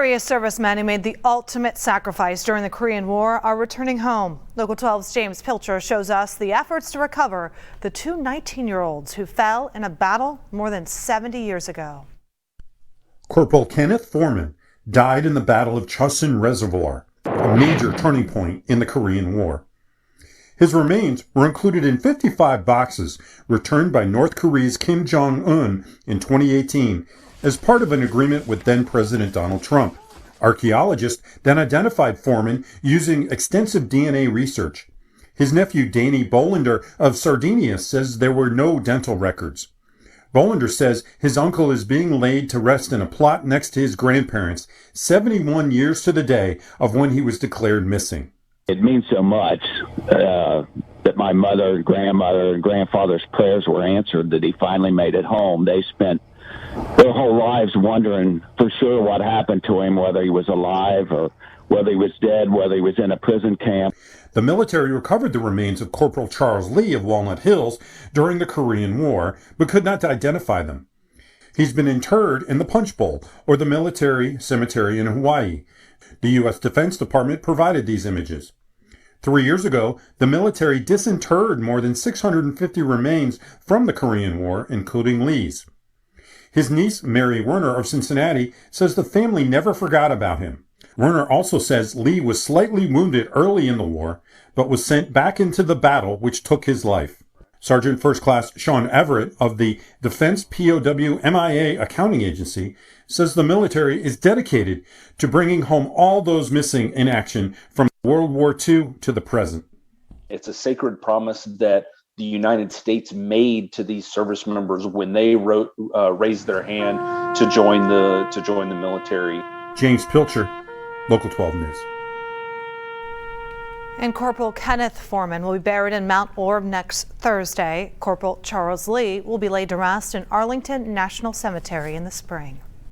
Victorious servicemen who made the ultimate sacrifice during the Korean War are returning home. Local 12's James Pilcher shows us the efforts to recover the two 19-year-olds who fell in a battle more than 70 years ago. Corporal Kenneth Foreman died in the Battle of Chosin Reservoir, a major turning point in the Korean War. His remains were included in 55 boxes returned by North Korea's Kim Jong-un in 2018 as part of an agreement with then-President Donald Trump. Archaeologists then identified Foreman using extensive DNA research. His nephew Danny Bolander of Sardinia says there were no dental records. Bolander says his uncle is being laid to rest in a plot next to his grandparents, 71 years to the day of when he was declared missing. It means so much that my mother and grandmother and grandfather's prayers were answered, that he finally made it home. They spent their whole lives wondering for sure what happened to him, whether he was alive or whether he was dead, whether he was in a prison camp. The military recovered the remains of Corporal Charles Lee of Walnut Hills during the Korean War, but could not identify them. He's been interred in the Punch Bowl, or the military cemetery in Hawaii. The U.S. Defense Department provided these images. 3 years ago, the military disinterred more than 650 remains from the Korean War, including Lee's. His niece, Mary Werner of Cincinnati, says the family never forgot about him. Werner also says Lee was slightly wounded early in the war, but was sent back into the battle which took his life. Sergeant First Class Sean Everett of the Defense POW MIA Accounting Agency says the military is dedicated to bringing home all those missing in action from World War II to the present. It's a sacred promise that the United States made to these service members when they raised their hand to join the military. James Pilcher, Local 12 News. And Corporal Kenneth Foreman will be buried in Mount Orb next Thursday. Corporal Charles Lee will be laid to rest in Arlington National Cemetery in the spring.